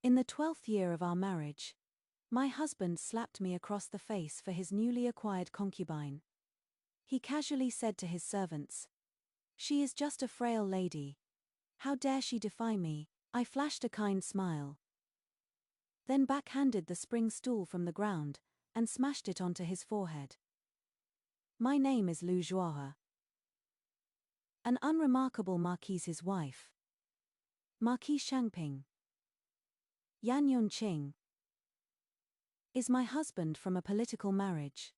In the 12th year of our marriage, my husband slapped me across the face for his newly acquired concubine. He casually said to his servants, "She is just a frail lady. How dare she defy me?" I flashed a kind smile, then backhanded the spring stool from the ground and smashed it onto his forehead. "My name is Lu Zhuohe, an unremarkable marquise's wife. Marquis Shangping. Yan Yunqing is my husband from a political marriage.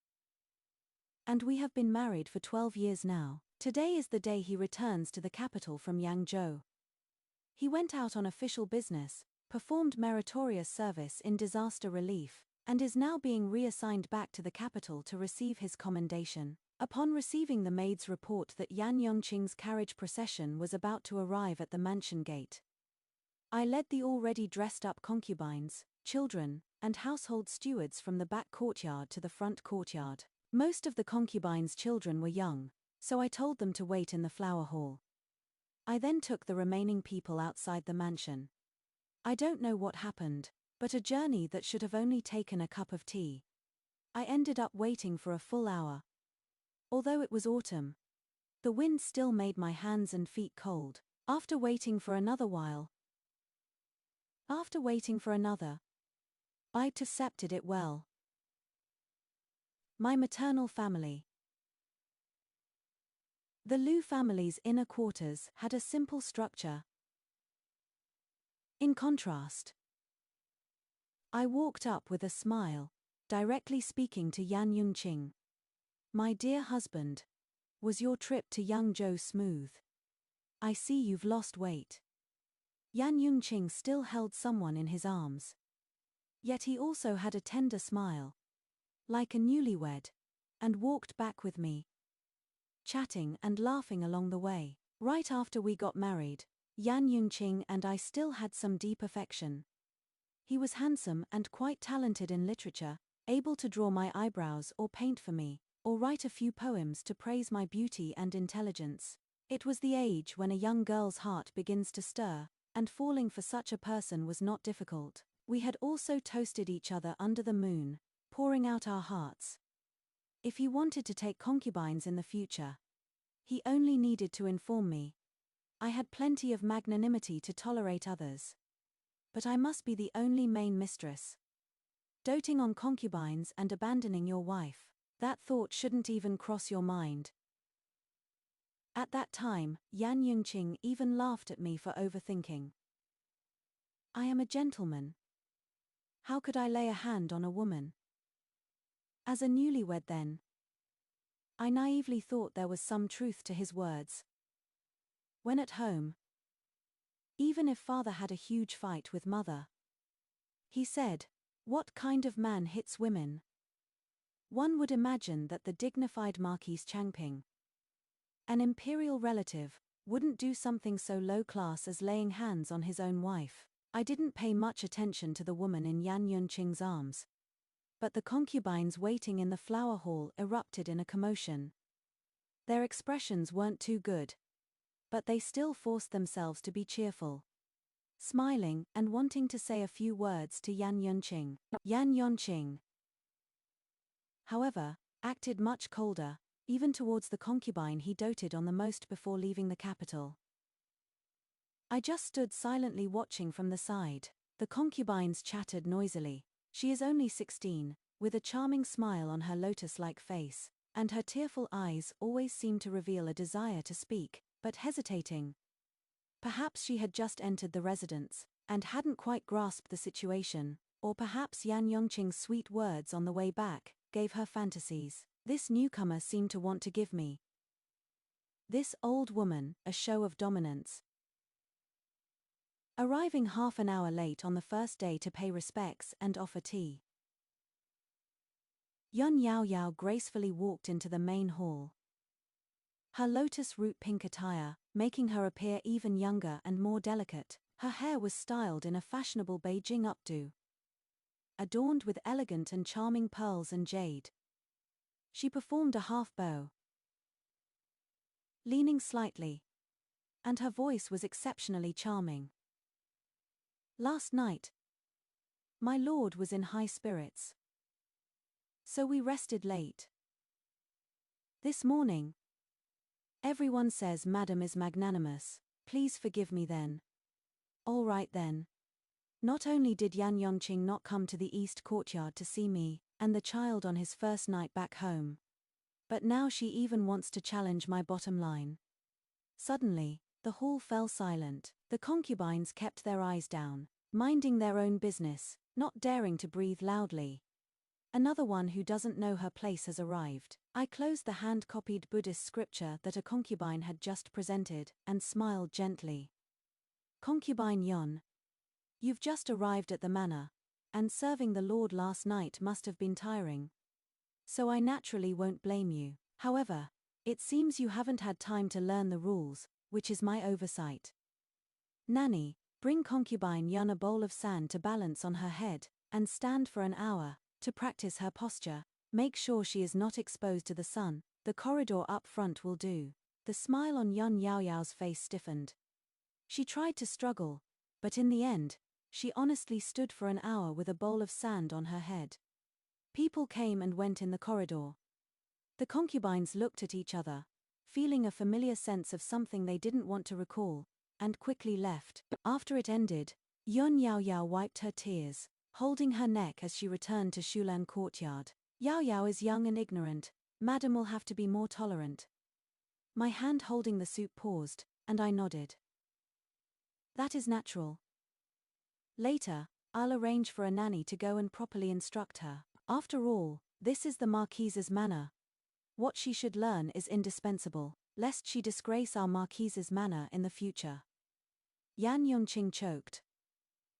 And we have been married for 12 years now. Today is the day he returns to the capital from Yangzhou. He went out on official business, performed meritorious service in disaster relief, and is now being reassigned back to the capital to receive his commendation." Upon receiving the maid's report that Yan Yongqing's carriage procession was about to arrive at the mansion gate, I led the already dressed-up concubines, children, and household stewards from the back courtyard to the front courtyard. Most of the concubines' children were young, so I told them to wait in the flower hall. I then took the remaining people outside the mansion. I don't know what happened, but a journey that should have only taken a cup of tea, I ended up waiting for a full hour. Although it was autumn, the wind still made my hands and feet cold. After waiting for another, I accepted it well. My maternal family. The Lu family's inner quarters had a simple structure. In contrast, I walked up with a smile, directly speaking to Yan Yunqing. "My dear husband, was your trip to Yangzhou smooth? I see you've lost weight." Yan Yunqing still held someone in his arms. Yet he also had a tender smile, like a newlywed, and walked back with me, chatting and laughing along the way. Right after we got married, Yan Yunqing and I still had some deep affection. He was handsome and quite talented in literature, able to draw my eyebrows or paint for me, or write a few poems to praise my beauty and intelligence. It was the age when a young girl's heart begins to stir, and falling for such a person was not difficult. We had also toasted each other under the moon, pouring out our hearts. If he wanted to take concubines in the future, he only needed to inform me. I had plenty of magnanimity to tolerate others. But I must be the only main mistress. Doting on concubines and abandoning your wife, that thought shouldn't even cross your mind. At that time, Yan Yunqing even laughed at me for overthinking. I am a gentleman. How could I lay a hand on a woman? As a newlywed then, I naively thought there was some truth to his words. When at home, even if father had a huge fight with mother, he said, "What kind of man hits women?" One would imagine that the dignified Marquise Changping, an imperial relative, wouldn't do something so low class as laying hands on his own wife. I didn't pay much attention to the woman in Yan Yunqing's arms, but the concubines waiting in the flower hall erupted in a commotion. Their expressions weren't too good, but they still forced themselves to be cheerful, smiling and wanting to say a few words to Yan Yunqing. Yan Yunqing, however, acted much colder, even towards the concubine he doted on the most before leaving the capital. I just stood silently watching from the side. The concubines chattered noisily. She is only 16, with a charming smile on her lotus-like face, and her tearful eyes always seemed to reveal a desire to speak, but hesitating. Perhaps she had just entered the residence, and hadn't quite grasped the situation, or perhaps Yan Yongqing's sweet words on the way back gave her fantasies. This newcomer seemed to want to give me, this old woman, a show of dominance. Arriving half an hour late on the first day to pay respects and offer tea, Yun Yao Yao gracefully walked into the main hall. Her lotus root pink attire, making her appear even younger and more delicate, her hair was styled in a fashionable Beijing updo, adorned with elegant and charming pearls and jade. She performed a half bow, leaning slightly, and her voice was exceptionally charming. Last night, My lord was in high spirits. So we rested late. This morning. Everyone says Madam is magnanimous, please forgive me then. All right then. Not only did Yan Yongqing not come to the east courtyard to see me, and the child on his first night back home, but now she even wants to challenge my bottom line. Suddenly, the hall fell silent. The concubines kept their eyes down, minding their own business, not daring to breathe loudly. Another one who doesn't know her place has arrived. I closed the hand-copied Buddhist scripture that a concubine had just presented, and smiled gently. Concubine Yun. You've just arrived at the manor, and serving the Lord last night must have been tiring. So I naturally won't blame you. However, it seems you haven't had time to learn the rules, which is my oversight. Nanny, bring concubine Yun a bowl of sand to balance on her head, and stand for an hour, to practice her posture. Make sure she is not exposed to the sun, the corridor up front will do. The smile on Yun Yaoyao's face stiffened. She tried to struggle, but in the end, she honestly stood for an hour with a bowl of sand on her head. People came and went in the corridor. The concubines looked at each other, feeling a familiar sense of something they didn't want to recall, and quickly left. After it ended, Yun Yaoyao wiped her tears, holding her neck as she returned to Shulan courtyard. Yaoyao is young and ignorant, Madam will have to be more tolerant. My hand holding the soup paused, and I nodded. That is natural. Later, I'll arrange for a nanny to go and properly instruct her. After all, this is the Marquise's manor. What she should learn is indispensable, lest she disgrace our Marquise's manor in the future. Yan Yongqing choked,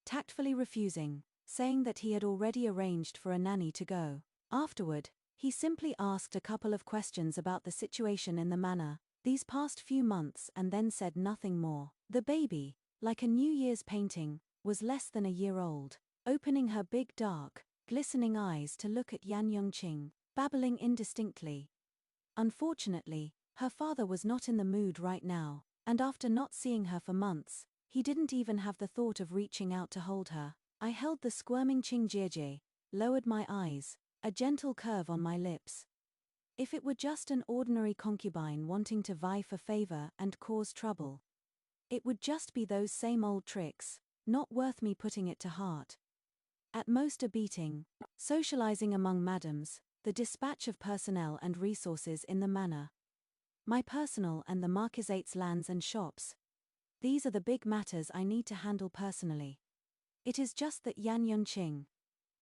tactfully refusing, saying that he had already arranged for a nanny to go. Afterward, he simply asked a couple of questions about the situation in the manor, these past few months, and then said nothing more. The baby, like a New Year's painting, was less than a year old, opening her big dark, glistening eyes to look at Yan Yongqing, babbling indistinctly. Unfortunately, her father was not in the mood right now, and after not seeing her for months, he didn't even have the thought of reaching out to hold her. I held the squirming Qing Jie, lowered my eyes, a gentle curve on my lips. If it were just an ordinary concubine wanting to vie for favor and cause trouble, it would just be those same old tricks, not worth me putting it to heart. At most a beating, socializing among madams, the dispatch of personnel and resources in the manor. My personal and the Marquisate's lands and shops. These are the big matters I need to handle personally. It is just that Yan Yongqing,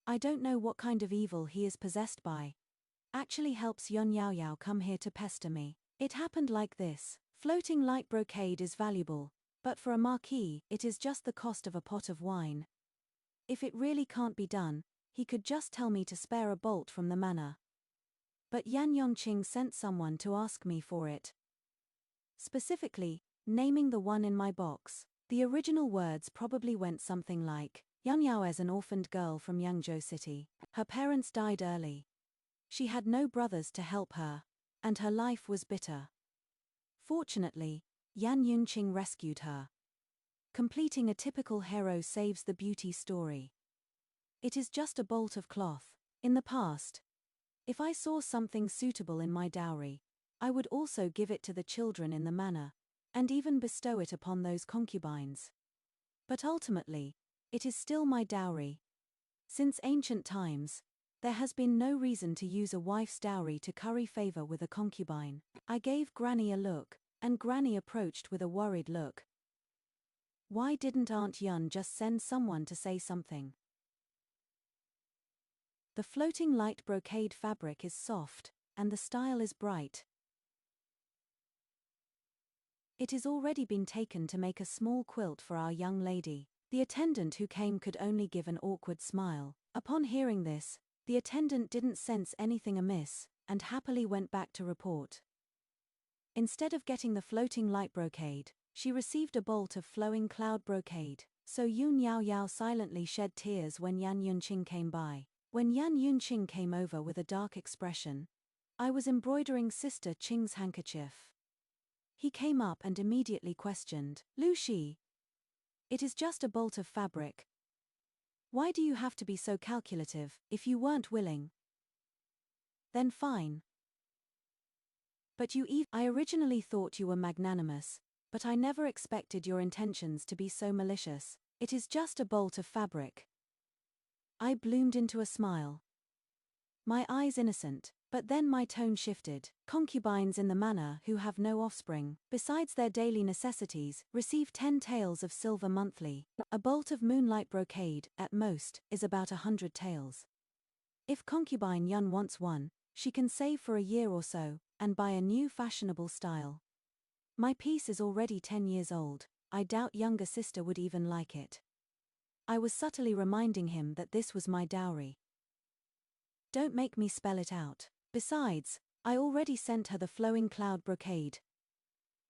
I don't know what kind of evil he is possessed by, actually helps Yun Yaoyao come here to pester me. It happened like this. Floating light brocade is valuable, but for a marquis, it is just the cost of a pot of wine. If it really can't be done, he could just tell me to spare a bolt from the manor. But Yan Yongqing sent someone to ask me for it. Specifically, naming the one in my box. The original words probably went something like, Yang Yao is an orphaned girl from Yangzhou City. Her parents died early. She had no brothers to help her, and her life was bitter. Fortunately, Yan Yongqing rescued her. Completing a typical hero saves the beauty story. It is just a bolt of cloth. In the past, if I saw something suitable in my dowry, I would also give it to the children in the manor, and even bestow it upon those concubines. But ultimately, it is still my dowry. Since ancient times, there has been no reason to use a wife's dowry to curry favor with a concubine. I gave Granny a look, and Granny approached with a worried look. Why didn't Aunt Yun just send someone to say something? The floating light brocade fabric is soft, and the style is bright. It has already been taken to make a small quilt for our young lady. The attendant who came could only give an awkward smile. Upon hearing this, the attendant didn't sense anything amiss, and happily went back to report. Instead of getting the floating light brocade, she received a bolt of flowing cloud brocade. So Yun Yaoyao silently shed tears when Yan Yongqing came by. When Yan Yongqing came over with a dark expression, I was embroidering Sister Qing's handkerchief. He came up and immediately questioned, Lu Shi. It is just a bolt of fabric. Why do you have to be so calculative? If you weren't willing, then fine. But I originally thought you were magnanimous, but I never expected your intentions to be so malicious. It is just a bolt of fabric. I bloomed into a smile. My eyes innocent, but then my tone shifted. Concubines in the manor who have no offspring, besides their daily necessities, receive 10 taels of silver monthly. A bolt of moonlight brocade, at most, is about 100 taels. If concubine Yun wants one, she can save for a year or so, and buy a new fashionable style. My piece is already 10 years old, I doubt younger sister would even like it. I was subtly reminding him that this was my dowry. Don't make me spell it out. Besides, I already sent her the flowing cloud brocade.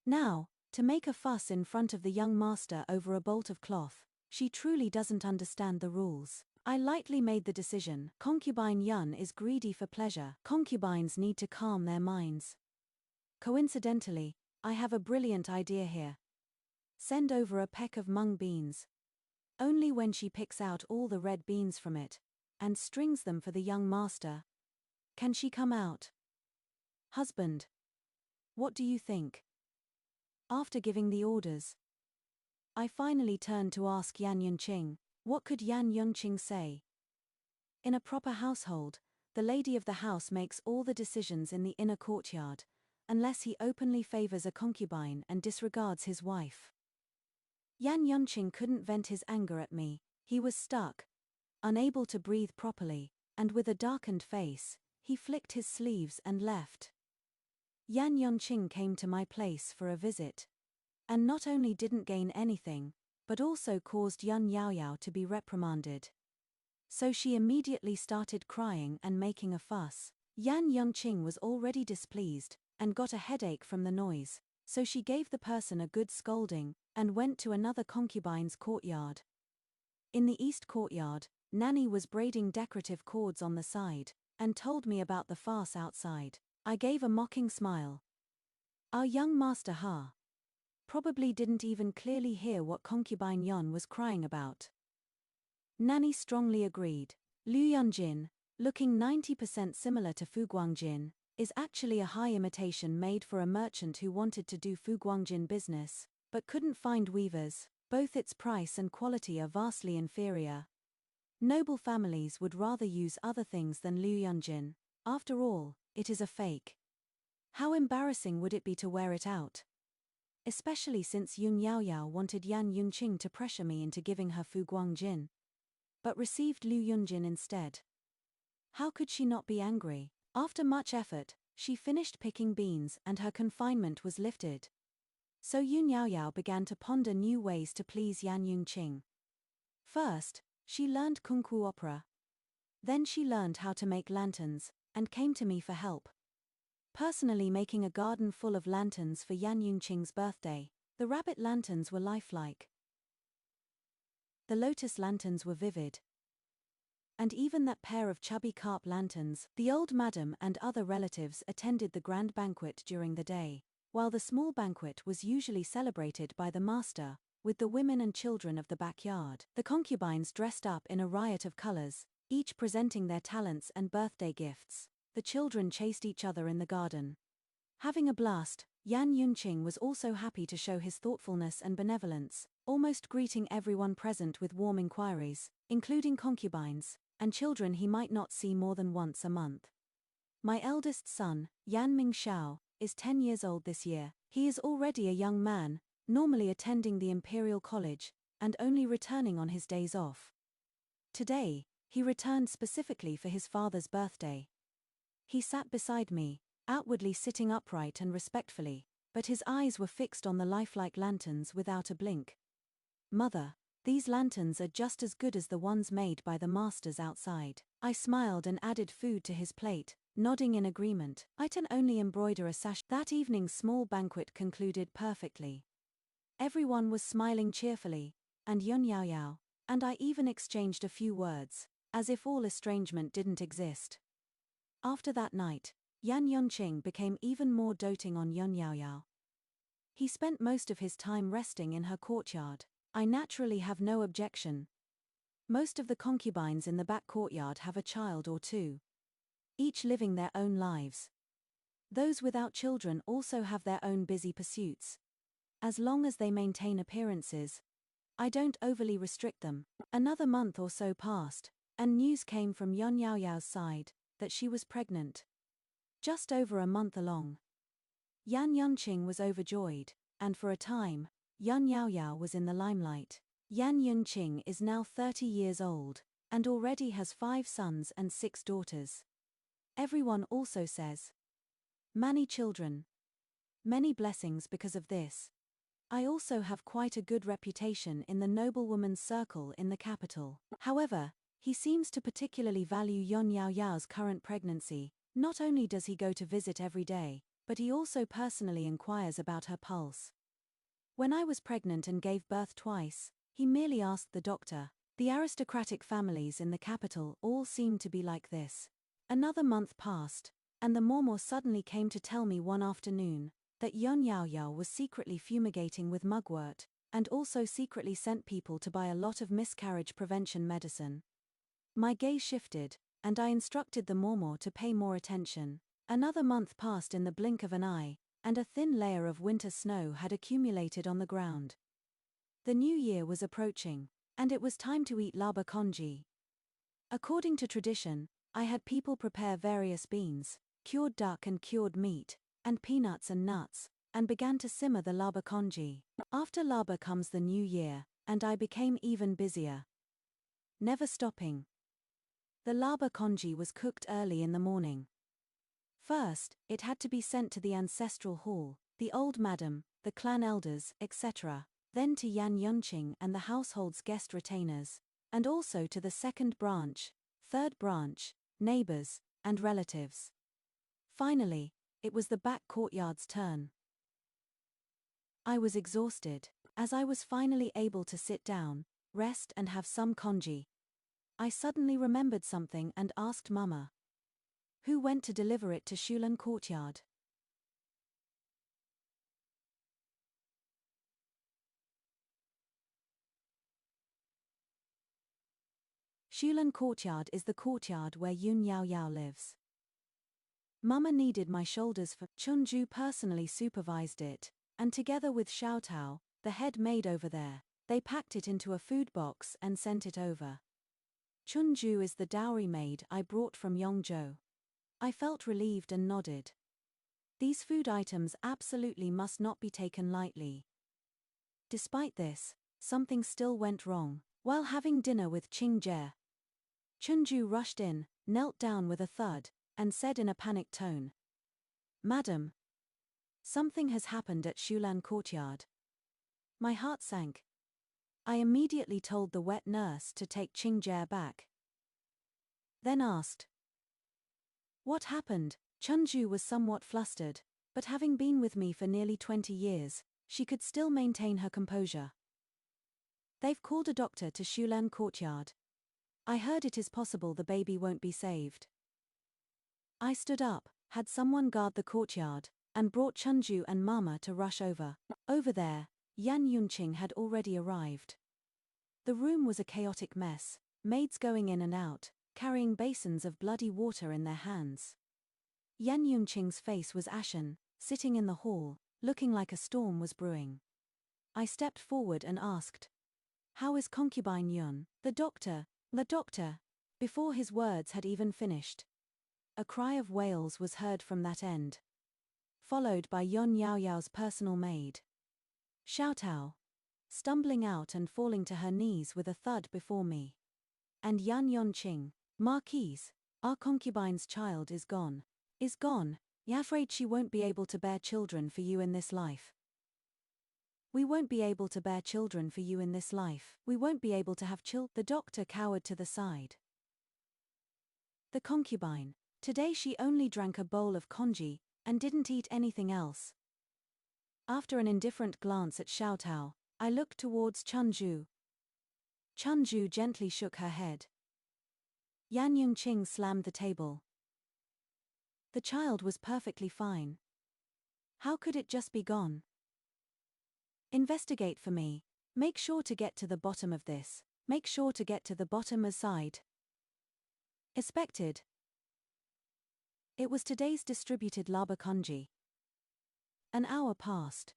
Now, to make a fuss in front of the young master over a bolt of cloth, she truly doesn't understand the rules. I lightly made the decision. Concubine Yun is greedy for pleasure. Concubines need to calm their minds. Coincidentally, I have a brilliant idea here. Send over a peck of mung beans. Only when she picks out all the red beans from it, and strings them for the young master, can she come out. Husband, what do you think? After giving the orders, I finally turned to ask Yan Yunqing. What could Yan Yunqing say? In a proper household, the lady of the house makes all the decisions in the inner courtyard, unless he openly favors a concubine and disregards his wife. Yan Yunqing couldn't vent his anger at me. He was stuck, unable to breathe properly, and with a darkened face, he flicked his sleeves and left. Yan Yunqing came to my place for a visit, and not only didn't gain anything, but also caused Yun Yaoyao to be reprimanded. So she immediately started crying and making a fuss. Yan Yunqing was already displeased, and got a headache from the noise, so she gave the person a good scolding, and went to another concubine's courtyard. In the east courtyard, Nanny was braiding decorative cords on the side, and told me about the farce outside. I gave a mocking smile. Our young master probably didn't even clearly hear what concubine Yun was crying about. Nanny strongly agreed. Liu Yunjin, looking 90% similar to Fu Guangjin, is actually a high imitation made for a merchant who wanted to do Fu Guangjin business, but couldn't find weavers. Both its price and quality are vastly inferior. Noble families would rather use other things than Liu Yunjin. After all, it is a fake. How embarrassing would it be to wear it out? Especially since Yun Yaoyao wanted Yan Yunqing to pressure me into giving her Fu Guangjin, but received Liu Yunjin instead. How could she not be angry? After much effort, she finished picking beans and her confinement was lifted. So Yun Yaoyao began to ponder new ways to please Yan Yunqing. First, she learned kung fu opera. Then she learned how to make lanterns, and came to me for help. Personally making a garden full of lanterns for Yan Yunqing's birthday. The rabbit lanterns were lifelike. The lotus lanterns were vivid. And even that pair of chubby carp lanterns. The old madam and other relatives attended the grand banquet during the day, while the small banquet was usually celebrated by the master, with the women and children of the backyard. The concubines dressed up in a riot of colors, each presenting their talents and birthday gifts. The children chased each other in the garden. Having a blast, Yan Yunqing was also happy to show his thoughtfulness and benevolence, almost greeting everyone present with warm inquiries, including concubines, and children he might not see more than once a month. My eldest son, Yan Mingxiao, is 10 years old this year. He is already a young man, normally attending the Imperial College, and only returning on his days off. Today, he returned specifically for his father's birthday. He sat beside me, outwardly sitting upright and respectfully, but his eyes were fixed on the lifelike lanterns without a blink. Mother, these lanterns are just as good as the ones made by the masters outside. I smiled and added food to his plate, nodding in agreement. I can only embroider a sash. That evening's small banquet concluded perfectly. Everyone was smiling cheerfully, and Yun Yaoyao and I even exchanged a few words, as if all estrangement didn't exist. After that night, Yan Yunqing became even more doting on Yun Yaoyao. He spent most of his time resting in her courtyard. I naturally have no objection. Most of the concubines in the back courtyard have a child or two, each living their own lives. Those without children also have their own busy pursuits. As long as they maintain appearances, I don't overly restrict them. Another month or so passed, and news came from Yun Yao Yao's side that she was pregnant. Just over a month along. Yan Yunqing was overjoyed, and for a time, Yun Yao Yao was in the limelight. Yan Yunqing is now 30 years old, and already has 5 sons and 6 daughters. Everyone also says, many children. Many blessings because of this. I also have quite a good reputation in the noblewoman's circle in the capital. However, he seems to particularly value Yun Yao Yao's current pregnancy. Not only does he go to visit every day, but he also personally inquires about her pulse. When I was pregnant and gave birth twice, he merely asked the doctor. The aristocratic families in the capital all seem to be like this. Another month passed, and the Mormor suddenly came to tell me one afternoon that Yun Yao Yao was secretly fumigating with mugwort, and also secretly sent people to buy a lot of miscarriage prevention medicine. My gaze shifted, and I instructed the Mormor to pay more attention. Another month passed in the blink of an eye, and a thin layer of winter snow had accumulated on the ground. The new year was approaching, and it was time to eat laba congee. According to tradition, I had people prepare various beans, cured duck and cured meat, and peanuts and nuts, and began to simmer the laba congee. After laba comes the new year, and I became even busier. Never stopping. The laba congee was cooked early in the morning. First, it had to be sent to the ancestral hall, the old madam, the clan elders, etc., then to Yan Yunqing and the household's guest retainers, and also to the second branch, third branch, neighbors, and relatives. Finally, it was the back courtyard's turn. I was exhausted. As I was finally able to sit down, rest and have some congee, I suddenly remembered something and asked Mama, who went to deliver it to Shulan courtyard. Shulan courtyard is the courtyard where Yun Yao Yao lives. Mama kneaded my shoulders for Chunju personally supervised it, and together with Xiao Tao, the head maid over there, they packed it into a food box and sent it over. Chunju is the dowry maid I brought from Yongzhou. I felt relieved and nodded. These food items absolutely must not be taken lightly. Despite this, something still went wrong. While having dinner with Qing Jie, Chunju rushed in, knelt down with a thud, and said in a panicked tone, "Madam, something has happened at Shulan courtyard." My heart sank. I immediately told the wet nurse to take Qing Jie back. Then asked, "What happened?" Chunju was somewhat flustered, but having been with me for nearly 20 years, she could still maintain her composure. "They've called a doctor to Shulan courtyard. I heard it is possible the baby won't be saved." I stood up, had someone guard the courtyard, and brought Chunju and Mama to rush over. Over there, Yan Yunqing had already arrived. The room was a chaotic mess, maids going in and out, carrying basins of bloody water in their hands. Yan Yunqing's face was ashen, sitting in the hall, looking like a storm was brewing. I stepped forward and asked, "How is concubine Yun?" The doctor, before his words had even finished. A cry of wails was heard from that end, followed by Yun Yao Yao's personal maid, Xiao Tao, stumbling out and falling to her knees with a thud before me. And Yan Yunqing, "Marquise, our concubine's child is gone. Is gone. You're afraid she won't be able to bear children for you in this life. We won't be able to bear children for you in this life. We won't be able to have The doctor cowered to the side. The concubine. Today she only drank a bowl of congee, and didn't eat anything else. After an indifferent glance at Xiao Tao, I looked towards Chunju. Chunju gently shook her head. Yan Yunqing slammed the table. The child was perfectly fine. How could it just be gone? Investigate for me. Make sure to get to the bottom of this. Make sure to get to the bottom as side expected. It was today's distributed laba congee. An hour passed.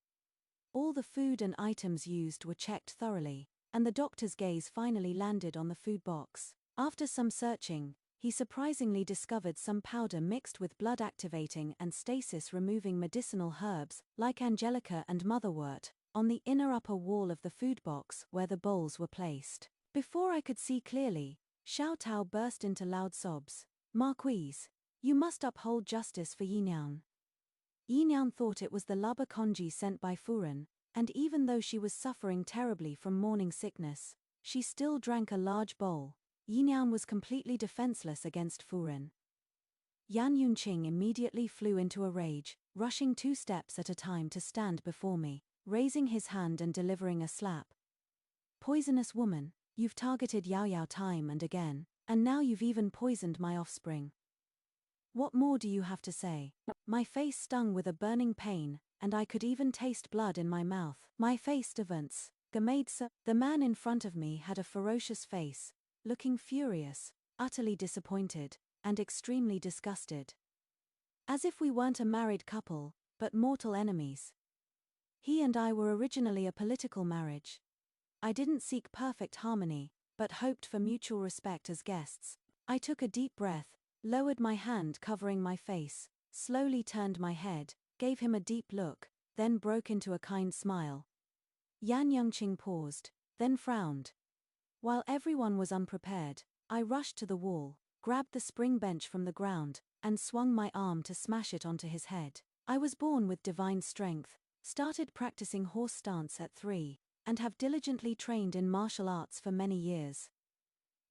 All the food and items used were checked thoroughly, and the doctor's gaze finally landed on the food box. After some searching, he surprisingly discovered some powder mixed with blood-activating and stasis-removing medicinal herbs, like angelica and motherwort, on the inner upper wall of the food box where the bowls were placed. Before I could see clearly, Xiao Tao burst into loud sobs. "Marquise, you must uphold justice for Yinyan." Yinyan thought it was the laba congee sent by Furen, and even though she was suffering terribly from morning sickness, she still drank a large bowl. Yinyan was completely defenseless against Furen. Yan Yunqing immediately flew into a rage, rushing 2 steps at a time to stand before me, raising his hand and delivering a slap. "Poisonous woman, you've targeted Yao Yao time and again, and now you've even poisoned my offspring. What more do you have to say?" My face stung with a burning pain, and I could even taste blood in my mouth. "My face devants, Gemaidsa." The man in front of me had a ferocious face, looking furious, utterly disappointed, and extremely disgusted. As if we weren't a married couple, but mortal enemies. He and I were originally a political marriage. I didn't seek perfect harmony, but hoped for mutual respect as guests. I took a deep breath, lowered my hand covering my face, slowly turned my head, gave him a deep look, then broke into a kind smile. Yan Yunqing paused, then frowned. While everyone was unprepared, I rushed to the wall, grabbed the spring bench from the ground, and swung my arm to smash it onto his head. I was born with divine strength, started practicing horse stance at 3, and have diligently trained in martial arts for many years.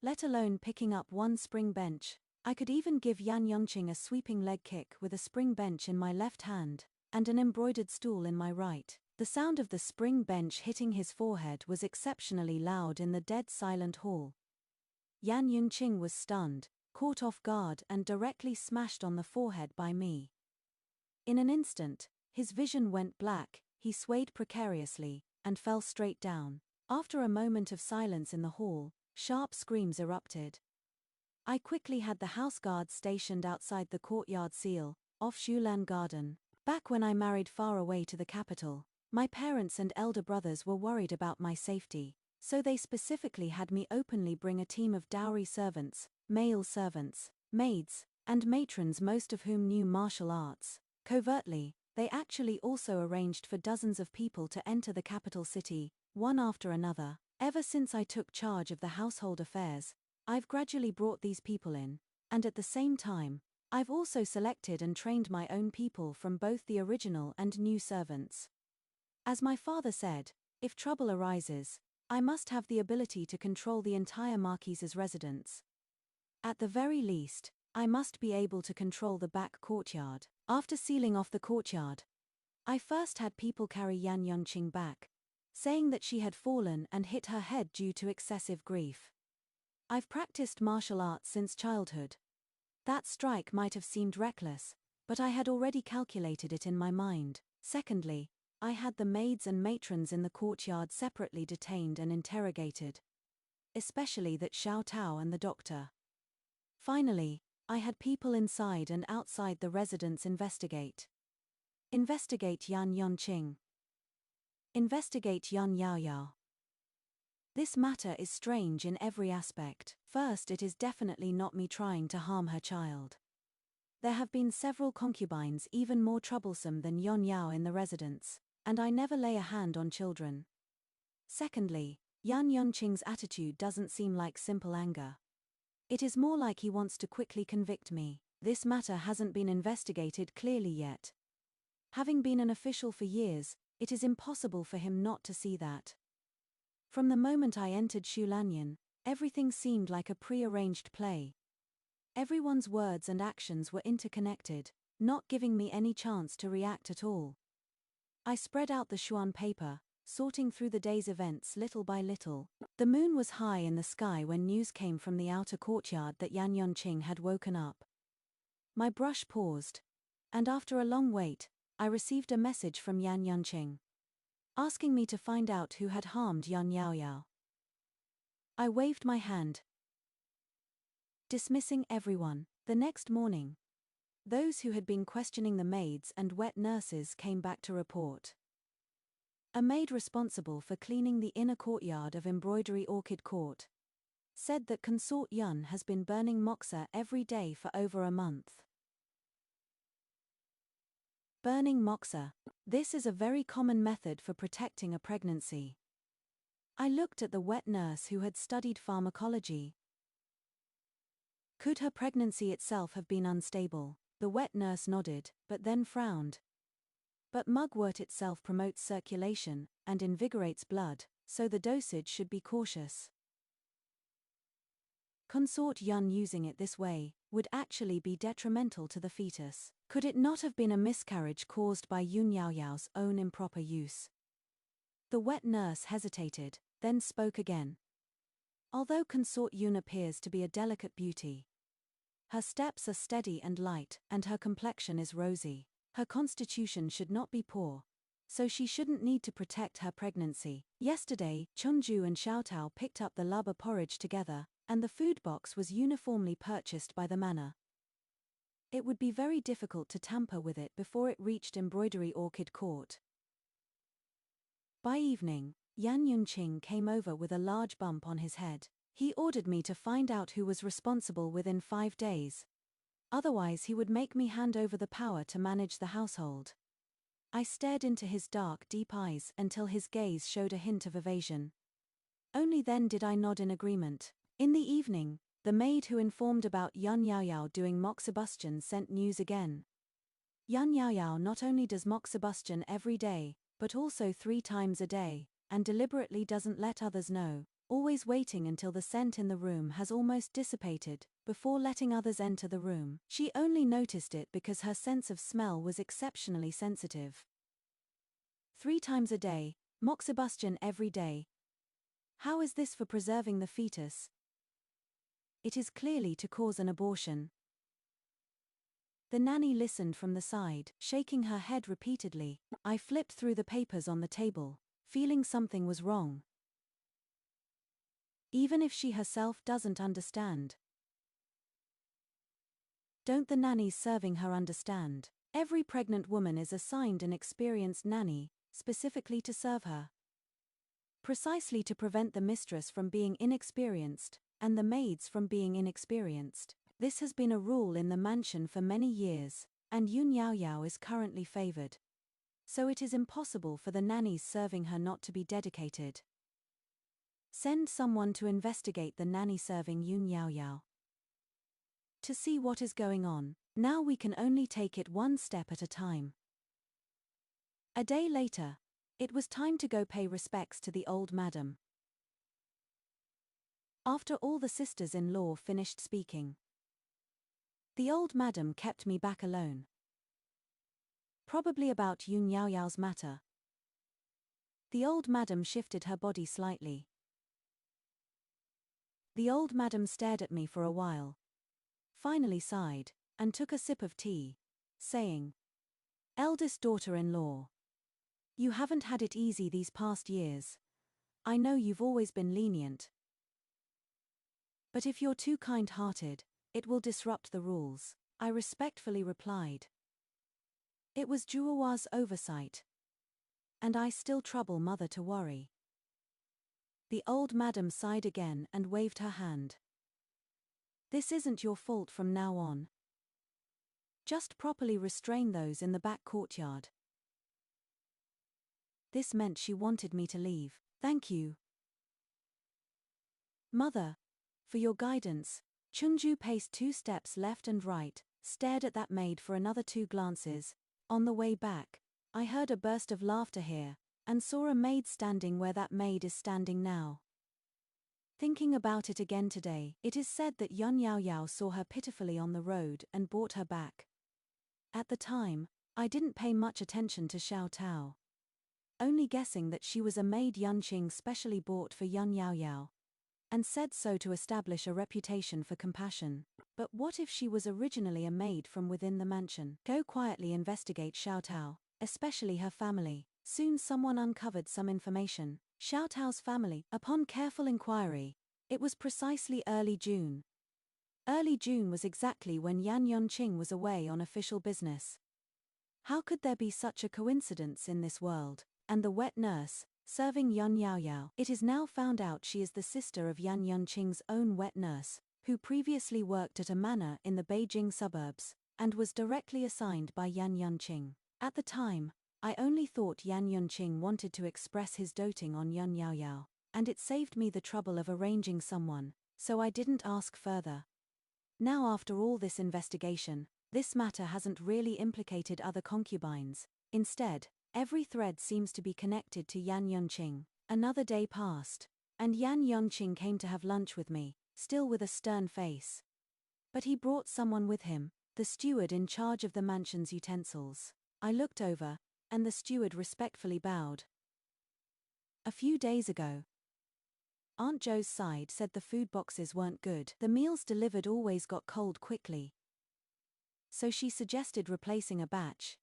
Let alone picking up one spring bench, I could even give Yan Yunqing a sweeping leg kick with a spring bench in my left hand, and an embroidered stool in my right. The sound of the spring bench hitting his forehead was exceptionally loud in the dead silent hall. Yan Yunqing was stunned, caught off guard and directly smashed on the forehead by me. In an instant, his vision went black, he swayed precariously, and fell straight down. After a moment of silence in the hall, sharp screams erupted. I quickly had the house guards stationed outside the courtyard seal, off Shulan Garden. Back when I married far away to the capital, my parents and elder brothers were worried about my safety, so they specifically had me openly bring a team of dowry servants, male servants, maids, and matrons, most of whom knew martial arts. Covertly, they actually also arranged for dozens of people to enter the capital city, one after another. Ever since I took charge of the household affairs, I've gradually brought these people in, and at the same time, I've also selected and trained my own people from both the original and new servants. As my father said, if trouble arises, I must have the ability to control the entire marquise's residence. At the very least, I must be able to control the back courtyard. After sealing off the courtyard, I first had people carry Yan Yunqing back, saying that she had fallen and hit her head due to excessive grief. I've practiced martial arts since childhood. That strike might have seemed reckless, but I had already calculated it in my mind. Secondly, I had the maids and matrons in the courtyard separately detained and interrogated. Especially that Xiao Tao and the doctor. Finally, I had people inside and outside the residence investigate. Investigate Yan Yunqing. Investigate Yan Yao Yao. This matter is strange in every aspect. First, it is definitely not me trying to harm her child. There have been several concubines even more troublesome than Yon Yao in the residence, and I never lay a hand on children. Secondly, Yan Yunqing's attitude doesn't seem like simple anger. It is more like he wants to quickly convict me. This matter hasn't been investigated clearly yet. Having been an official for years, it is impossible for him not to see that. From the moment I entered Shulanyan, everything seemed like a pre-arranged play. Everyone's words and actions were interconnected, not giving me any chance to react at all. I spread out the Xuan paper, sorting through the day's events little by little. The moon was high in the sky when news came from the outer courtyard that Yan Yunqing had woken up. My brush paused, and after a long wait, I received a message from Yan Yunqing, asking me to find out who had harmed Yan Yao Yao. I waved my hand, dismissing everyone. The next morning, those who had been questioning the maids and wet nurses came back to report. A maid responsible for cleaning the inner courtyard of Embroidery Orchid Court said that Consort Yun has been burning moxa every day for over a month. Burning moxa. This is a very common method for protecting a pregnancy. I looked at the wet nurse who had studied pharmacology. Could her pregnancy itself have been unstable? The wet nurse nodded, but then frowned. But mugwort itself promotes circulation and invigorates blood, so the dosage should be cautious. Consort Yun using it this way would actually be detrimental to the fetus. Could it not have been a miscarriage caused by Yun Yaoyao's own improper use? The wet nurse hesitated, then spoke again. Although Consort Yun appears to be a delicate beauty, her steps are steady and light, and her complexion is rosy. Her constitution should not be poor, so she shouldn't need to protect her pregnancy. Yesterday, Chunju and Xiaotao picked up the lubber porridge together, and the food box was uniformly purchased by the manor. It would be very difficult to tamper with it before it reached Embroidery Orchid Court. By evening, Yan Yunqing came over with a large bump on his head. He ordered me to find out who was responsible within 5 days. Otherwise he would make me hand over the power to manage the household. I stared into his dark, deep eyes until his gaze showed a hint of evasion. Only then did I nod in agreement. In the evening, the maid who informed about Yun Yaoyao doing moxibustion sent news again. Yun Yaoyao not only does moxibustion every day, but also 3 times a day, and deliberately doesn't let others know, always waiting until the scent in the room has almost dissipated, before letting others enter the room. She only noticed it because her sense of smell was exceptionally sensitive. 3 times a day, moxibustion every day. How is this for preserving the fetus? It is clearly to cause an abortion. The nanny listened from the side, shaking her head repeatedly. I flipped through the papers on the table, feeling something was wrong. Even if she herself doesn't understand. Don't the nannies serving her understand? Every pregnant woman is assigned an experienced nanny, specifically to serve her. Precisely to prevent the mistress from being inexperienced, and the maids from being inexperienced. This has been a rule in the mansion for many years, and Yun Yaoyao is currently favored. So it is impossible for the nannies serving her not to be dedicated. Send someone to investigate the nanny serving Yun Yaoyao. To see what is going on. Now we can only take it one step at a time. A day later, it was time to go pay respects to the old madam. After all the sisters-in-law finished speaking, the old madam kept me back alone. Probably about Yun Yaoyao's matter. The old madam shifted her body slightly. The old madam stared at me for a while, finally sighed, and took a sip of tea, saying, "Eldest daughter-in-law, you haven't had it easy these past years. I know you've always been lenient. But if you're too kind-hearted, it will disrupt the rules." I respectfully replied. It was Juawa's oversight, and I still trouble mother to worry. The old madam sighed again and waved her hand. This isn't your fault from now on. Just properly restrain those in the back courtyard. This meant she wanted me to leave. Thank you, mother, for your guidance. Chunju paced 2 steps left and right, stared at that maid for another 2 glances. On the way back, I heard a burst of laughter here, and saw a maid standing where that maid is standing now. Thinking about it again today, it is said that Yun Yaoyao saw her pitifully on the road and brought her back. At the time, I didn't pay much attention to Xiaotao, only guessing that she was a maid Yunqing specially bought for Yun Yaoyao, and said so to establish a reputation for compassion. But what if she was originally a maid from within the mansion? Go quietly investigate Xiaotao, especially her family. Soon someone uncovered some information. Xiaotao's family. Upon careful inquiry, It was precisely early June. Early June was exactly when Yan Yunqing was away on official business. How could there be such a coincidence in this world? And the wet nurse, serving Yan Yaoyao. It is now found out she is the sister of Yan Yunqing's own wet nurse, who previously worked at a manor in the Beijing suburbs, and was directly assigned by Yan Yunqing. At the time, I only thought Yan Yunqing wanted to express his doting on Yan Yaoyao, and it saved me the trouble of arranging someone, so I didn't ask further. Now after all this investigation, this matter hasn't really implicated other concubines. Instead, every thread seems to be connected to Yan Yunqing. Another day passed, and Yan Yunqing came to have lunch with me, still with a stern face. But he brought someone with him, the steward in charge of the mansion's utensils. I looked over, and the steward respectfully bowed. A few days ago, Aunt Jo's side said the food boxes weren't good. The meals delivered always got cold quickly. So she suggested replacing a batch.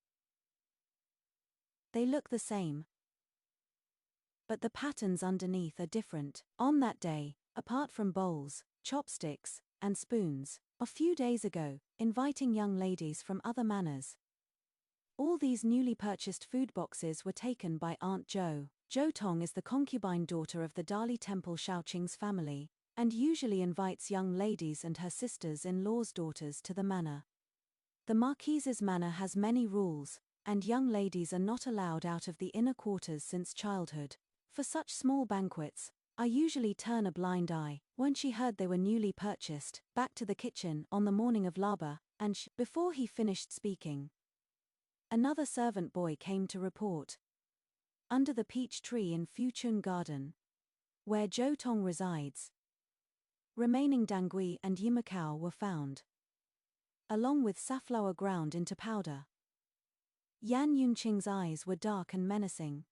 They look the same, but the patterns underneath are different. On that day, apart from bowls, chopsticks, and spoons, a few days ago, inviting young ladies from other manors. All these newly purchased food boxes were taken by Aunt Jo. Jo Tong is the concubine daughter of the Dali Temple Shaoqing's family, and usually invites young ladies and her sisters-in-law's daughters to the manor. The Marquise's manor has many rules, and young ladies are not allowed out of the inner quarters since childhood. For such small banquets, I usually turn a blind eye. When she heard they were newly purchased, back to the kitchen on the morning of Laba, and before he finished speaking, another servant boy came to report. Under the peach tree in Fuchun Garden, where Jo Tong resides, remaining dangui and yimacao were found, along with safflower ground into powder. Yan Yunqing's eyes were dark and menacing,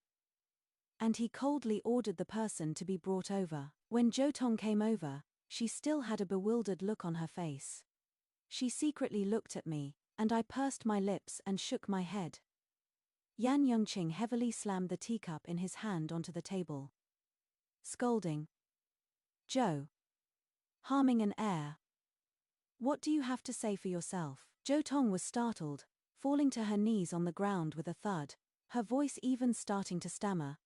and he coldly ordered the person to be brought over. When Jo Tong came over, she still had a bewildered look on her face. She secretly looked at me, and I pursed my lips and shook my head. Yan Yunqing heavily slammed the teacup in his hand onto the table, scolding, "Jo, harming an heir. What do you have to say for yourself?" Jo Tong was startled, falling to her knees on the ground with a thud, her voice even starting to stammer.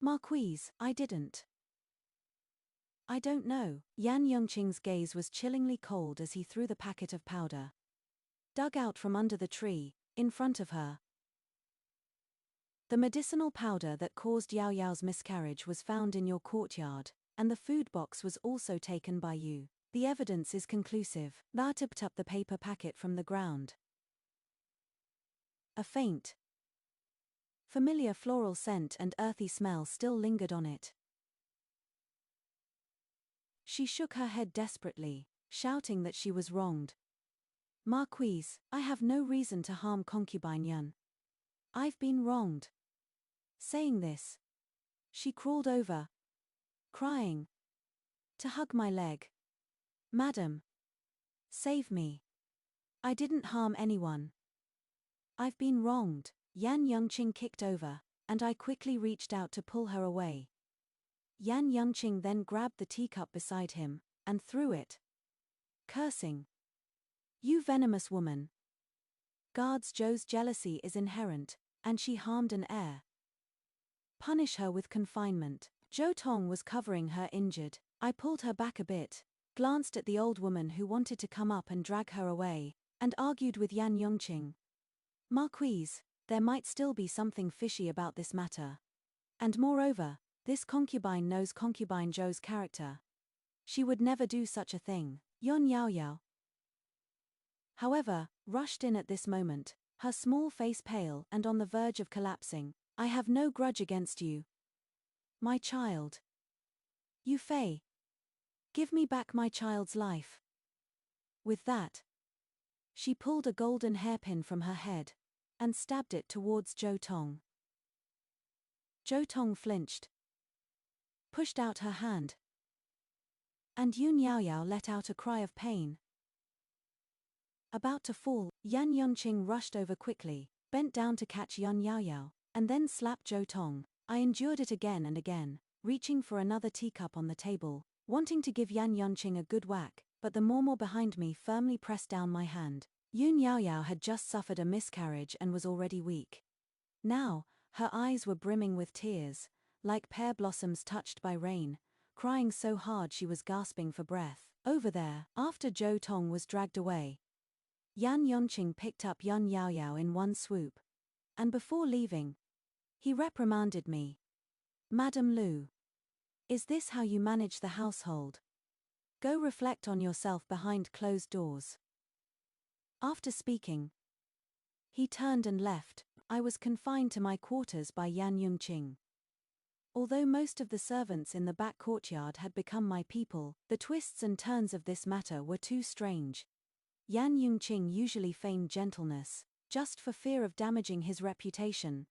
"Marquise, I didn't. I don't know." Yan Yunqing's gaze was chillingly cold as he threw the packet of powder, dug out from under the tree, in front of her. "The medicinal powder that caused Yao Yao's miscarriage was found in your courtyard, and the food box was also taken by you. The evidence is conclusive." La tipped up the paper packet from the ground. A faint, familiar floral scent and earthy smell still lingered on it. She shook her head desperately, shouting that she was wronged. "Marquise, I have no reason to harm concubine Yun. I've been wronged." Saying this, she crawled over, crying, to hug my leg. "Madam, save me. I didn't harm anyone. I've been wronged." Yan Yunqing kicked over, and I quickly reached out to pull her away. Yan Yunqing then grabbed the teacup beside him, and threw it, cursing, "You venomous woman. Guards Jo's jealousy is inherent, and she harmed an heir. Punish her with confinement." Jo Tong was covering her injured. I pulled her back a bit, glanced at the old woman who wanted to come up and drag her away, and argued with Yan Yunqing. "Marquise, there might still be something fishy about this matter. And moreover, this concubine knows concubine Jo's character. She would never do such a thing." Yon Yao Yao, however, rushed in at this moment, her small face pale and on the verge of collapsing. "I have no grudge against you, my child. Yu Fei, give me back my child's life." With that, she pulled a golden hairpin from her head and stabbed it towards Jo Tong. Jo Tong flinched, pushed out her hand, and Yun Yao Yao let out a cry of pain. About to fall, Yan Yunqing rushed over quickly, bent down to catch Yun Yao Yao, and then slapped Jo Tong. I endured it again and again, reaching for another teacup on the table, wanting to give Yan Yunqing a good whack, but the Mormor behind me firmly pressed down my hand. Yun Yaoyao had just suffered a miscarriage and was already weak. Now, her eyes were brimming with tears, like pear blossoms touched by rain, crying so hard she was gasping for breath. Over there, after Zhou Tong was dragged away, Yan Yunqing picked up Yun Yaoyao in one swoop. And before leaving, he reprimanded me. "Madam Lu, is this how you manage the household? Go reflect on yourself behind closed doors." After speaking, he turned and left. I was confined to my quarters by Yan Yunqing. Although most of the servants in the back courtyard had become my people, the twists and turns of this matter were too strange. Yan Yunqing usually feigned gentleness, just for fear of damaging his reputation.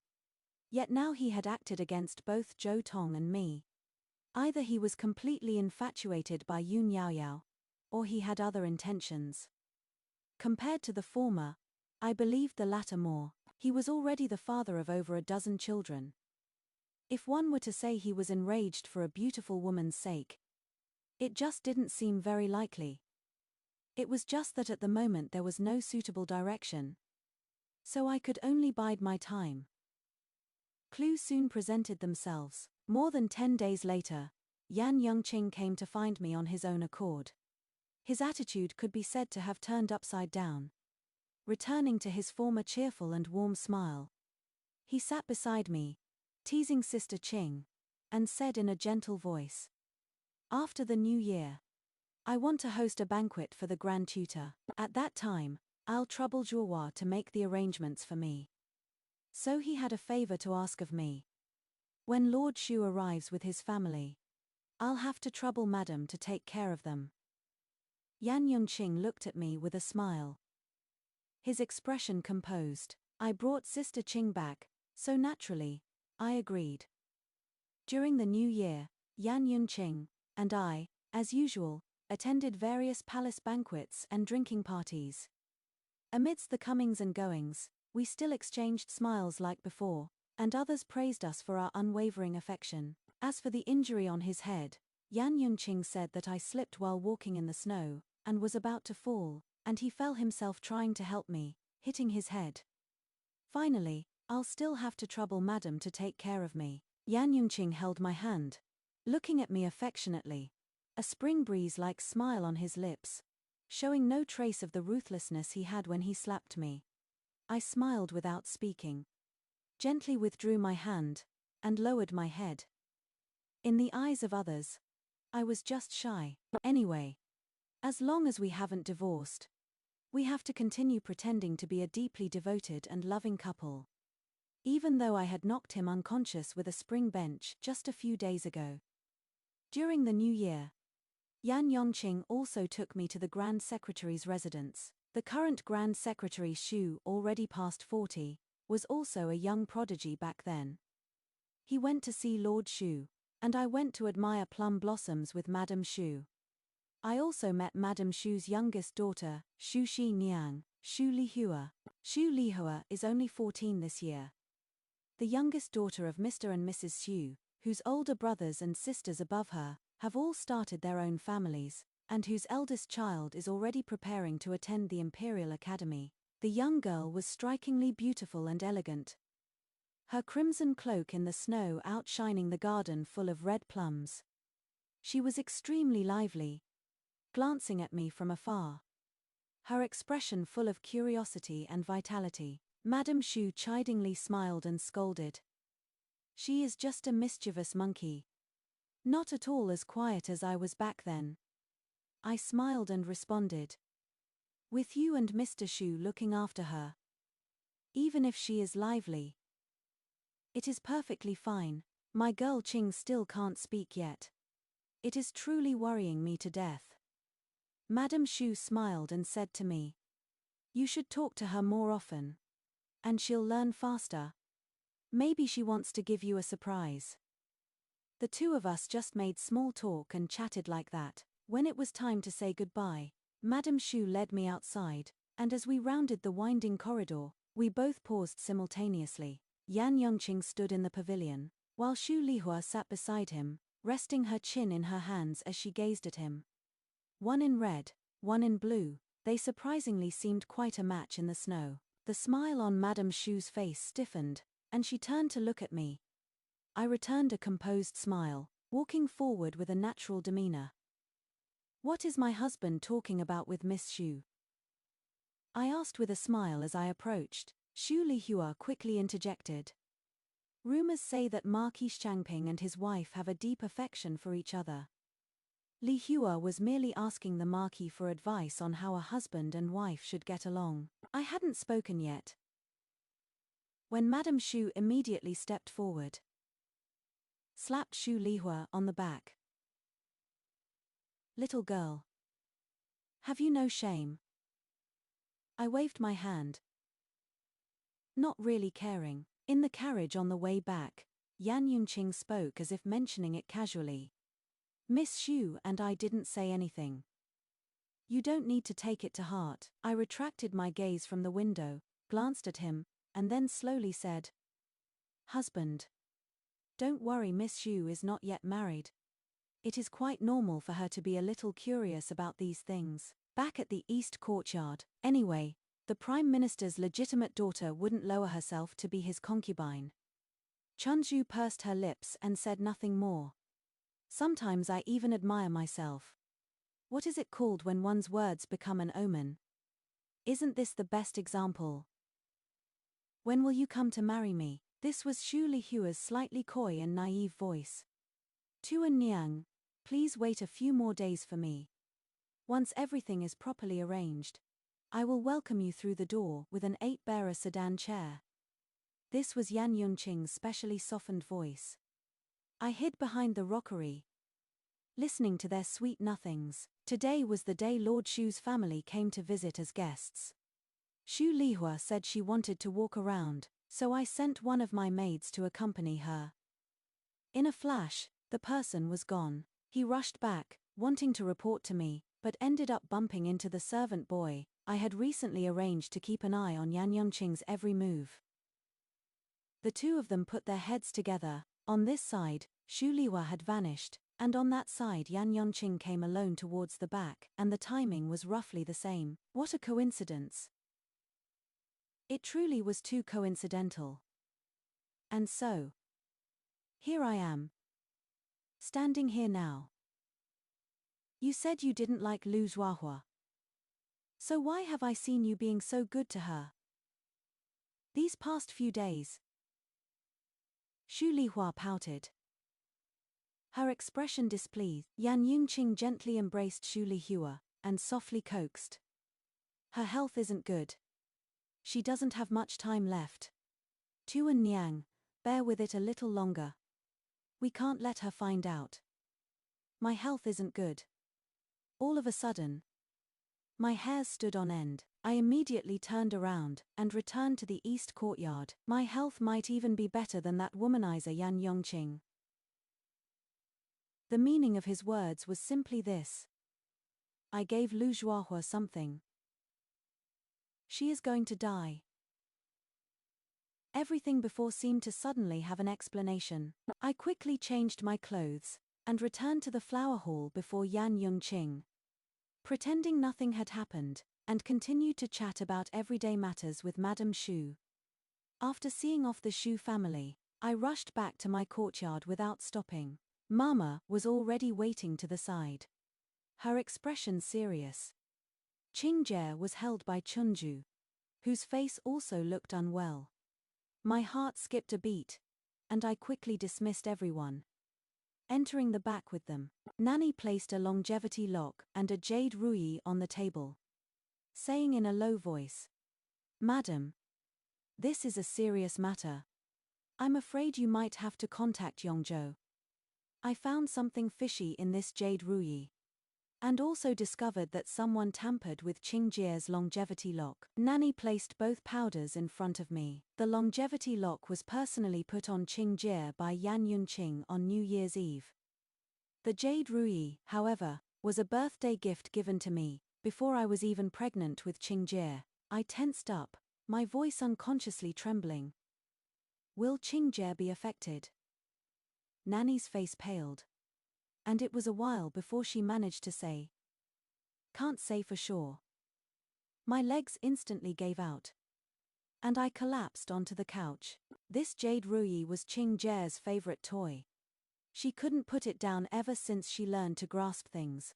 Yet now he had acted against both Zhou Tong and me. Either he was completely infatuated by Yun Yaoyao, or he had other intentions. Compared to the former, I believed the latter more. He was already the father of over a dozen children. If one were to say he was enraged for a beautiful woman's sake, it just didn't seem very likely. It was just that at the moment there was no suitable direction. So I could only bide my time. Clues soon presented themselves. More than 10 days later, Yan Yunqing came to find me on his own accord. His attitude could be said to have turned upside down, returning to his former cheerful and warm smile. He sat beside me, teasing Sister Qing, and said in a gentle voice, "After the new year, I want to host a banquet for the Grand Tutor. At that time, I'll trouble Zhuohua to make the arrangements for me." So he had a favor to ask of me. When Lord Shu arrives with his family, I'll have to trouble Madam to take care of them. Yan Yunqing looked at me with a smile, his expression composed. I brought Sister Qing back, so naturally, I agreed. During the new year, Yan Yunqing and I, as usual, attended various palace banquets and drinking parties. Amidst the comings and goings, we still exchanged smiles like before, and others praised us for our unwavering affection. As for the injury on his head, Yan Yunqing said that I slipped while walking in the snow, and was about to fall, and he fell himself trying to help me, hitting his head. Finally, I'll still have to trouble Madam to take care of me. Yan Yunqing held my hand, looking at me affectionately, a spring breeze-like smile on his lips, showing no trace of the ruthlessness he had when he slapped me. I smiled without speaking, gently withdrew my hand, and lowered my head. In the eyes of others, I was just shy. Anyway, as long as we haven't divorced, we have to continue pretending to be a deeply devoted and loving couple. Even though I had knocked him unconscious with a spring bench just a few days ago. During the new year, Yan Yunqing also took me to the Grand Secretary's residence. The current Grand Secretary Shu, already past 40, was also a young prodigy back then. He went to see Lord Shu, and I went to admire plum blossoms with Madame Shu. I also met Madame Shu's youngest daughter, Shu Shi Niang, Shu Lihua. Shu Lihua is only 14 this year. The youngest daughter of Mr. and Mrs. Shu, whose older brothers and sisters above her, have all started their own families, and whose eldest child is already preparing to attend the Imperial Academy. The young girl was strikingly beautiful and elegant, her crimson cloak in the snow outshining the garden full of red plums. She was extremely lively, glancing at me from afar, her expression full of curiosity and vitality. Madame Shu chidingly smiled and scolded. "She is just a mischievous monkey. Not at all as quiet as I was back then." I smiled and responded, "With you and Mr. Shu looking after her, even if she is lively, it is perfectly fine. My girl Qing still can't speak yet. It is truly worrying me to death." Madame Shu smiled and said to me, "You should talk to her more often, and she'll learn faster. Maybe she wants to give you a surprise." The two of us just made small talk and chatted like that. When it was time to say goodbye, Madame Shu led me outside, and as we rounded the winding corridor, we both paused simultaneously. Yan Yunqing stood in the pavilion, while Shu Lihua sat beside him, resting her chin in her hands as she gazed at him. One in red, one in blue, they surprisingly seemed quite a match in the snow. The smile on Madame Chu's face stiffened, and she turned to look at me. I returned a composed smile, walking forward with a natural demeanor. "What is my husband talking about with Miss Chu?" I asked with a smile as I approached. Xu Lihua quickly interjected. "Rumors say that Marquis Changping and his wife have a deep affection for each other." Lihua was merely asking the Marquis for advice on how a husband and wife should get along. I hadn't spoken yet, when Madame Chu immediately stepped forward, slapped Xu Lihua on the back. "Little girl, have you no shame?" I waved my hand, not really caring. In the carriage on the way back, Yan Yunqing spoke as if mentioning it casually. "Miss Xu and I didn't say anything. You don't need to take it to heart." I retracted my gaze from the window, glanced at him, and then slowly said, "Husband, don't worry, Miss Xu is not yet married. It is quite normal for her to be a little curious about these things." Back at the East Courtyard, anyway, the Prime Minister's legitimate daughter wouldn't lower herself to be his concubine. Chunju pursed her lips and said nothing more. Sometimes I even admire myself. What is it called when one's words become an omen? Isn't this the best example? "When will you come to marry me?" This was Xu Lihua's slightly coy and naive voice. "Tuan Niang, please wait a few more days for me. Once everything is properly arranged, I will welcome you through the door with an 8-bearer sedan chair." This was Yan Yunqing's specially softened voice. I hid behind the rockery, listening to their sweet nothings. Today was the day Lord Xu's family came to visit as guests. Xu Lihua said she wanted to walk around, so I sent one of my maids to accompany her. In a flash, the person was gone. He rushed back, wanting to report to me, but ended up bumping into the servant boy. I had recently arranged to keep an eye on Yan Yunqing's every move. The two of them put their heads together. On this side, Xu Lihua had vanished, and on that side Yan Yunqing came alone towards the back, and the timing was roughly the same. What a coincidence! It truly was too coincidental. And so, here I am, standing here now. You said you didn't like Lu Zhuahua. So why have I seen you being so good to her these past few days? Xu Lihua pouted, her expression displeased. Yan Yunqing gently embraced Xu Lihua and softly coaxed. "Her health isn't good. She doesn't have much time left. Tuan Niang, bear with it a little longer. We can't let her find out. My health isn't good." All of a sudden, my hairs stood on end. I immediately turned around and returned to the East Courtyard. My health might even be better than that womanizer Yan Yongqing. The meaning of his words was simply this. I gave Lu Zhuahua something. She is going to die. Everything before seemed to suddenly have an explanation. I quickly changed my clothes and returned to the flower hall before Yan Yongqing, pretending nothing had happened, and continued to chat about everyday matters with Madame Xu. After seeing off the Xu family, I rushed back to my courtyard without stopping. Mama was already waiting to the side, her expression serious. Qingjie was held by Chunju, whose face also looked unwell. My heart skipped a beat, and I quickly dismissed everyone. Entering the back with them, Nanny placed a longevity lock and a jade ruyi on the table, saying in a low voice, "Madam, this is a serious matter. I'm afraid you might have to contact Yongzhou. I found something fishy in this jade ruyi, and also discovered that someone tampered with Qingjie's longevity lock." Nanny placed both powders in front of me. The longevity lock was personally put on Qingjie by Yan Yunqing on New Year's Eve. The jade ruyi, however, was a birthday gift given to me before I was even pregnant with Qingjie. I tensed up, my voice unconsciously trembling. Will Qingjie be affected? Nanny's face paled. and it was a while before she managed to say, "Can't say for sure." My legs instantly gave out, and I collapsed onto the couch. This jade ruyi was Qing Jie's favorite toy. She couldn't put it down ever since she learned to grasp things.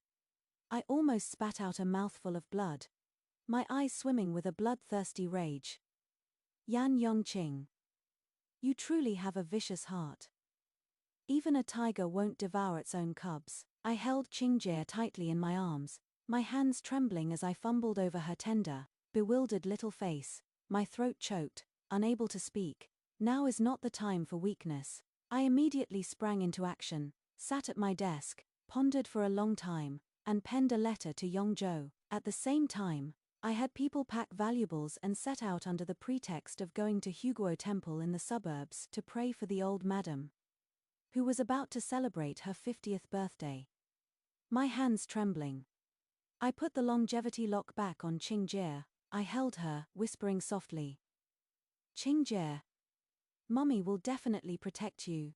I almost spat out a mouthful of blood, my eyes swimming with a bloodthirsty rage. Yan Yongqing, you truly have a vicious heart. Even a tiger won't devour its own cubs. I held Qingjie tightly in my arms, my hands trembling as I fumbled over her tender, bewildered little face, my throat choked, unable to speak. Now is not the time for weakness. I immediately sprang into action, sat at my desk, pondered for a long time, and penned a letter to Yongzhou. At the same time, I had people pack valuables and set out under the pretext of going to Huguo Temple in the suburbs to pray for the old madam, who was about to celebrate her 50th birthday. My hands trembling, I put the longevity lock back on Qingjie. I held her, whispering softly, "Qingjie, Mummy will definitely protect you.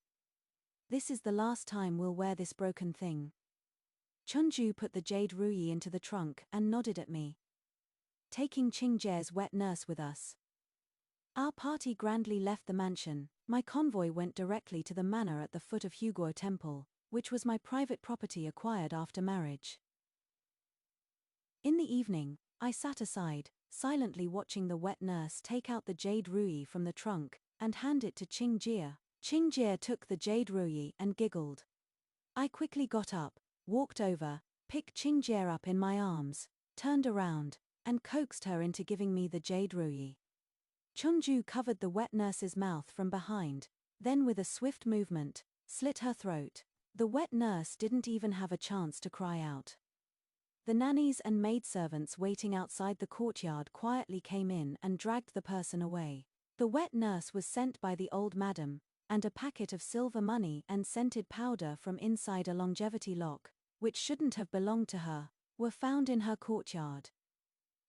This is the last time we'll wear this broken thing." Chunju put the jade ruyi into the trunk and nodded at me. Taking Qingjie's wet nurse with us, our party grandly left the mansion. My convoy went directly to the manor at the foot of Huguo Temple, which was my private property acquired after marriage. In the evening, I sat aside, silently watching the wet nurse take out the jade ruyi from the trunk and hand it to Qingjie. Qingjie took the jade ruyi and giggled. I quickly got up, walked over, picked Qingjie up in my arms, turned around, and coaxed her into giving me the jade ruyi. Chunju covered the wet nurse's mouth from behind, then with a swift movement, slit her throat. The wet nurse didn't even have a chance to cry out. The nannies and maidservants waiting outside the courtyard quietly came in and dragged the person away. The wet nurse was sent by the old madam, and a packet of silver money and scented powder from inside a longevity lock, which shouldn't have belonged to her, were found in her courtyard.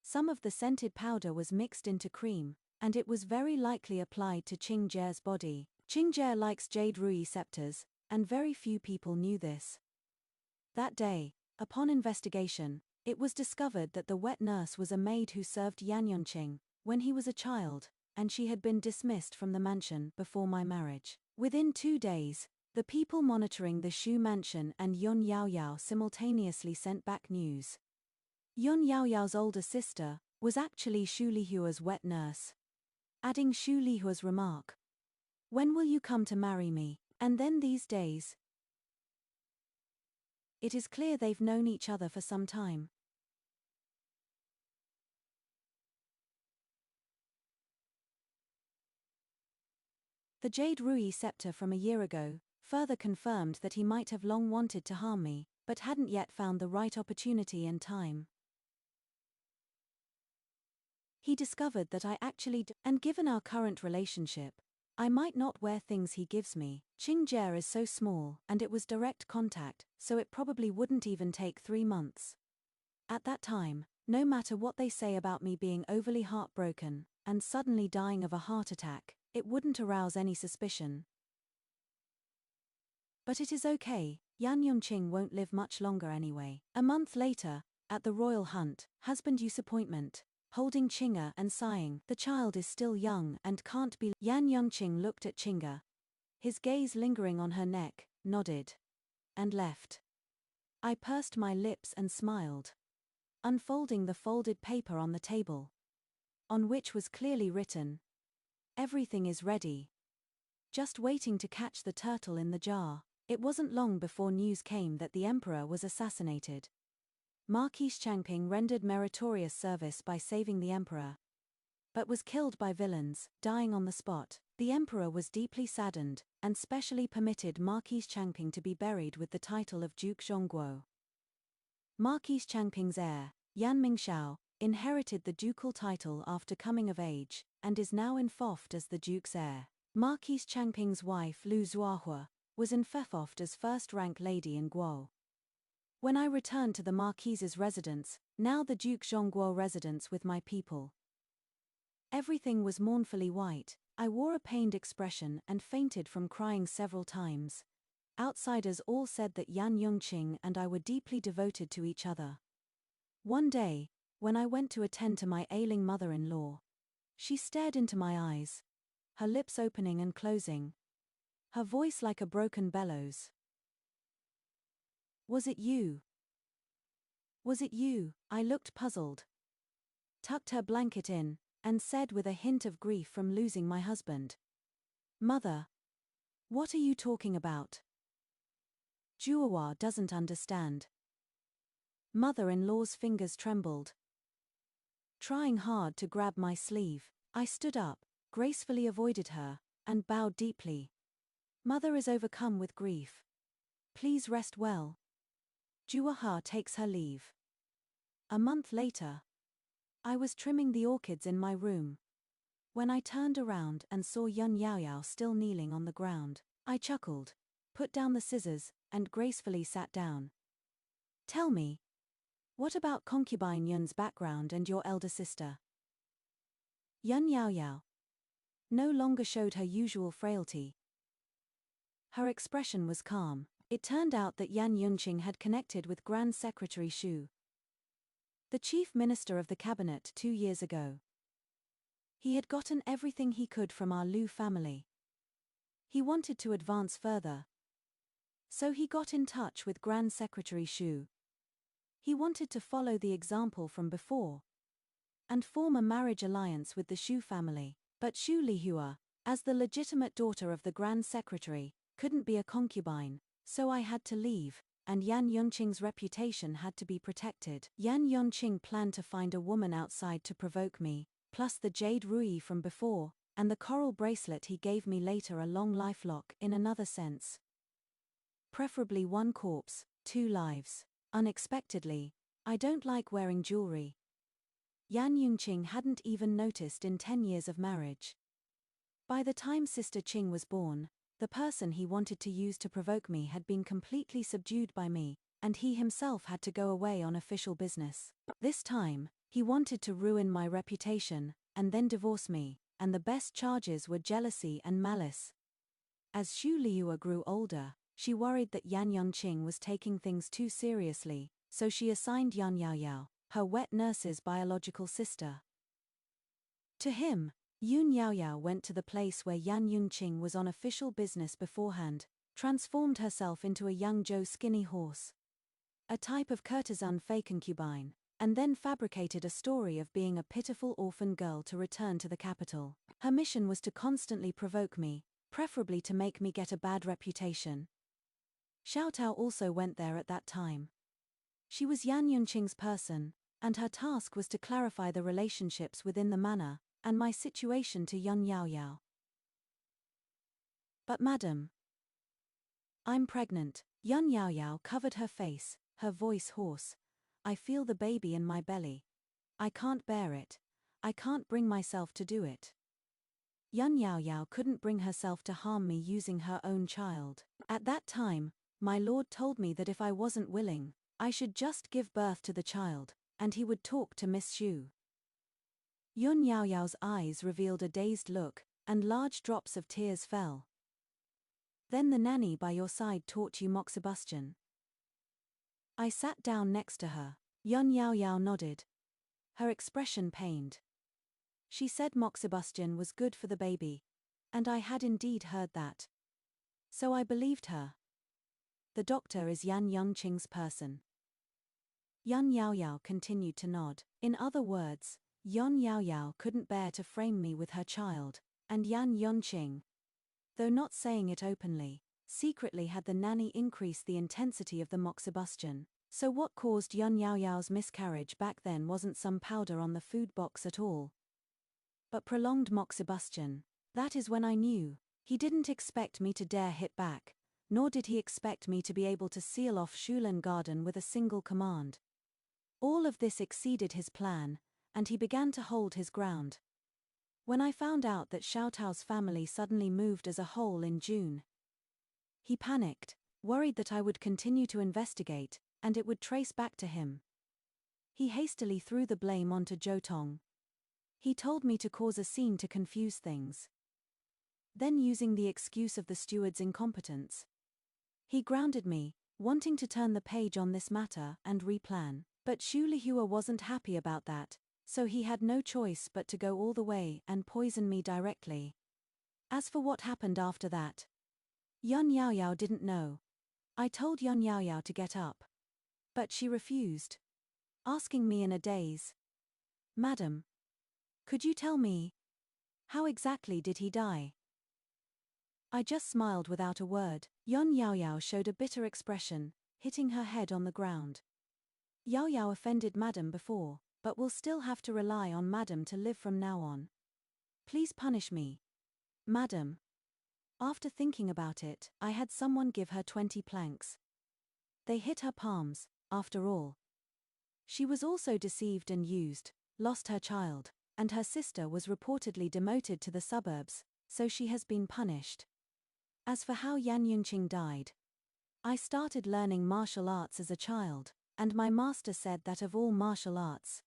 Some of the scented powder was mixed into cream, and it was very likely applied to Qingjie's body. Qingjie likes jade ruyi scepters, and very few people knew this. That day, upon investigation, it was discovered that the wet nurse was a maid who served Yan Yongqing when he was a child, and she had been dismissed from the mansion before my marriage. Within 2 days, the people monitoring the Shu mansion and Yun Yaoyao simultaneously sent back news. Yun Yaoyao's older sister was actually Shu Lihua's wet nurse. Adding Shu Lihua's remark, "When will you come to marry me?" And then these days. It is clear they've known each other for some time. The jade ruyi scepter from a year ago further confirmed that he might have long wanted to harm me, but hadn't yet found the right opportunity and time. He discovered that I actually and given our current relationship, I might not wear things he gives me. Qingjie is so small, and it was direct contact, so it probably wouldn't even take 3 months. At that time, no matter what they say about me being overly heartbroken and suddenly dying of a heart attack, it wouldn't arouse any suspicion. But it is okay, Yan Yongqing won't live much longer anyway. A month later, at the royal hunt, husband disappointment, holding Qinga and sighing, "The child is still young and can't be." Yan Yongqing looked at Qinga, his gaze lingering on her neck, nodded, and left. I pursed my lips and smiled, unfolding the folded paper on the table, on which was clearly written, "Everything is ready. Just waiting to catch the turtle in the jar." It wasn't long before news came that the emperor was assassinated. Marquis Changping rendered meritorious service by saving the emperor, but was killed by villains, dying on the spot. The emperor was deeply saddened, and specially permitted Marquis Changping to be buried with the title of Duke Zhongguo. Marquis Changping's heir, Yan Mingxiao, inherited the ducal title after coming of age, and is now enfoffed as the duke's heir. Marquis Changping's wife Lu Zuahua was enfoffed as first-rank lady in Guo. When I returned to the Marquis's residence, now the Duke Zhongguo residence with my people, everything was mournfully white. I wore a pained expression and fainted from crying several times. Outsiders all said that Yan Yongqing and I were deeply devoted to each other. One day, when I went to attend to my ailing mother-in-law, she stared into my eyes, her lips opening and closing, her voice like a broken bellows. "Was it you? Was it you?" I looked puzzled, tucked her blanket in, and said with a hint of grief from losing my husband, "Mother, what are you talking about?" Juawa doesn't understand. Mother-in-law's fingers trembled. Trying hard to grab my sleeve, I stood up, gracefully avoided her, and bowed deeply. "Mother is overcome with grief. Please rest well." Juaha takes her leave. A month later, I was trimming the orchids in my room. When I turned around and saw Yun Yaoyao still kneeling on the ground, I chuckled, put down the scissors, and gracefully sat down. "Tell me, what about concubine Yun's background and your elder sister?" Yun Yaoyao no longer showed her usual frailty. Her expression was calm. It turned out that Yan Yunqing had connected with Grand Secretary Xu, the chief minister of the cabinet, 2 years ago. He had gotten everything he could from our Liu family. He wanted to advance further, so he got in touch with Grand Secretary Xu. He wanted to follow the example from before and form a marriage alliance with the Xu family. But Xu Lihua, as the legitimate daughter of the Grand Secretary, couldn't be a concubine, so I had to leave, and Yan Yunqing's reputation had to be protected. Yan Yunqing planned to find a woman outside to provoke me, plus the jade ruyi from before, and the coral bracelet he gave me later, a long lifelock in another sense. Preferably 1 corpse, 2 lives. Unexpectedly, I don't like wearing jewelry. Yan Yunqing hadn't even noticed in 10 years of marriage. By the time Sister Qing was born, the person he wanted to use to provoke me had been completely subdued by me, and he himself had to go away on official business. This time, he wanted to ruin my reputation, and then divorce me, and the best charges were jealousy and malice. As Xu Liua grew older, she worried that Yan Yunqing was taking things too seriously, so she assigned Yan Yaoyao, her wet nurse's biological sister. To him, Yun Yaoyao went to the place where Yan Yunqing was on official business beforehand, transformed herself into a young Zhou skinny horse, a type of courtesan fey concubine, and then fabricated a story of being a pitiful orphan girl to return to the capital. Her mission was to constantly provoke me, preferably to make me get a bad reputation. Xiaotao also went there at that time. She was Yan Yunqing's person, and her task was to clarify the relationships within the manor, and my situation to Yun Yaoyao. "But madam, I'm pregnant." Yun Yaoyao covered her face, her voice hoarse. "I feel the baby in my belly. I can't bear it. I can't bring myself to do it." Yun Yaoyao couldn't bring herself to harm me using her own child. At that time, my lord told me that if I wasn't willing, I should just give birth to the child, and he would talk to Miss Xu. Yun Yaoyao's eyes revealed a dazed look, and large drops of tears fell. "Then the nanny by your side taught you moxibustion?" I sat down next to her. Yun Yaoyao nodded, her expression pained. She said moxibustion was good for the baby, and I had indeed heard that. So I believed her. "The doctor is Yan Yunqing's person?" Yun Yaoyao continued to nod. In other words, Yun Yaoyao couldn't bear to frame me with her child, and Yan Yunqing, though not saying it openly, secretly had the nanny increase the intensity of the moxibustion. So what caused Yun Yaoyao's miscarriage back then wasn't some powder on the food box at all, but prolonged moxibustion. That is when I knew. He didn't expect me to dare hit back, nor did he expect me to be able to seal off Shulan Garden with a single command. All of this exceeded his plan, and he began to hold his ground. When I found out that Xiaotao's family suddenly moved as a whole in June, he panicked, worried that I would continue to investigate, and it would trace back to him. He hastily threw the blame onto Zhou Tong. He told me to cause a scene to confuse things. Then, using the excuse of the steward's incompetence, He grounded me, wanting to turn the page on this matter and replan. But Xu Lihua wasn't happy about that, so he had no choice but to go all the way and poison me directly. As for what happened after that, Yun Yaoyao didn't know. I told Yun Yaoyao to get up, but she refused, asking me in a daze, "Madam, could you tell me, how exactly did he die?" I just smiled without a word. Yun Yaoyao showed a bitter expression, hitting her head on the ground. Yaoyao offended Madam before, but will still have to rely on Madam to live from now on. Please punish me, Madam. After thinking about it, I had someone give her 20 planks. They hit her palms, after all. She was also deceived and used, lost her child, and her sister was reportedly demoted to the suburbs, so she has been punished. As for how Yan Yunqing died, I started learning martial arts as a child, and my master said that of all martial arts,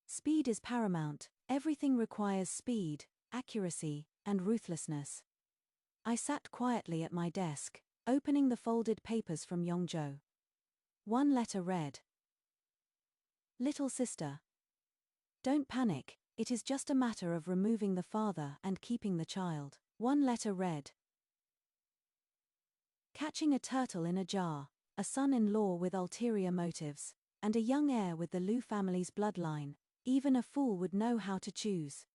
speed is paramount. Everything requires speed, accuracy, and ruthlessness. I sat quietly at my desk, opening the folded papers from Yongzhou. One letter read, "Little sister, don't panic, it is just a matter of removing the father and keeping the child." One letter read, "Catching a turtle in a jar, a son-in-law with ulterior motives, and a young heir with the Liu family's bloodline. Even a fool would know how to choose."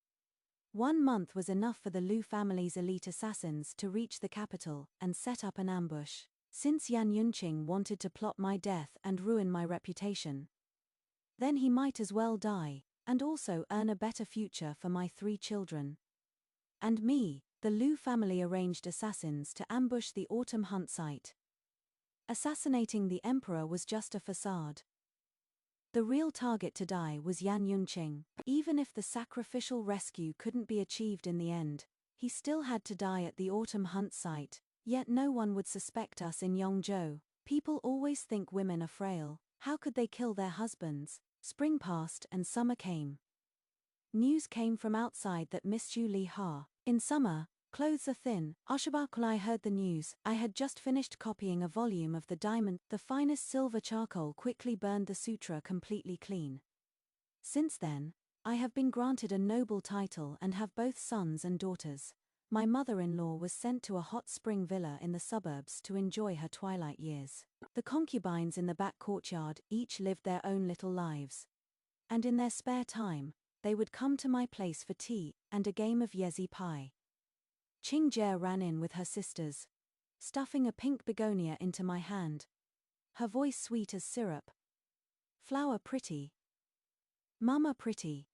1 month was enough for the Liu family's elite assassins to reach the capital and set up an ambush, since Yan Yunqing wanted to plot my death and ruin my reputation. Then he might as well die, and also earn a better future for my 3 children. And me. The Liu family arranged assassins to ambush the autumn hunt site. Assassinating the emperor was just a facade. The real target to die was Yan Yunqing. Even if the sacrificial rescue couldn't be achieved in the end, he still had to die at the autumn hunt site. Yet no one would suspect us in Yongzhou. People always think women are frail. How could they kill their husbands? Spring passed and summer came. News came from outside that Miss Xu Lihua. In summer, clothes are thin. When I heard the news, I had just finished copying a volume of the diamond. The finest silver charcoal quickly burned the sutra completely clean. Since then, I have been granted a noble title and have both sons and daughters. My mother-in-law was sent to a hot spring villa in the suburbs to enjoy her twilight years. The concubines in the back courtyard each lived their own little lives. And in their spare time, they would come to my place for tea and a game of yezi pie. Qing Jie ran in with her sisters, stuffing a pink begonia into my hand. Her voice sweet as syrup. "Flower pretty. Mama pretty."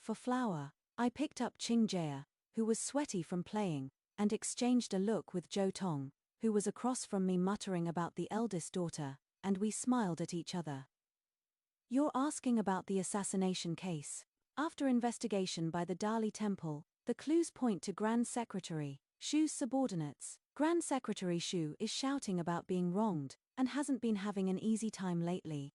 For flower, I picked up Qing Jie, who was sweaty from playing, and exchanged a look with Zhou Tong, who was across from me muttering about the eldest daughter, and we smiled at each other. "You're asking about the assassination case. After investigation by the Dali Temple, the clues point to Grand Secretary Shu's subordinates. Grand Secretary Shu is shouting about being wronged, and hasn't been having an easy time lately.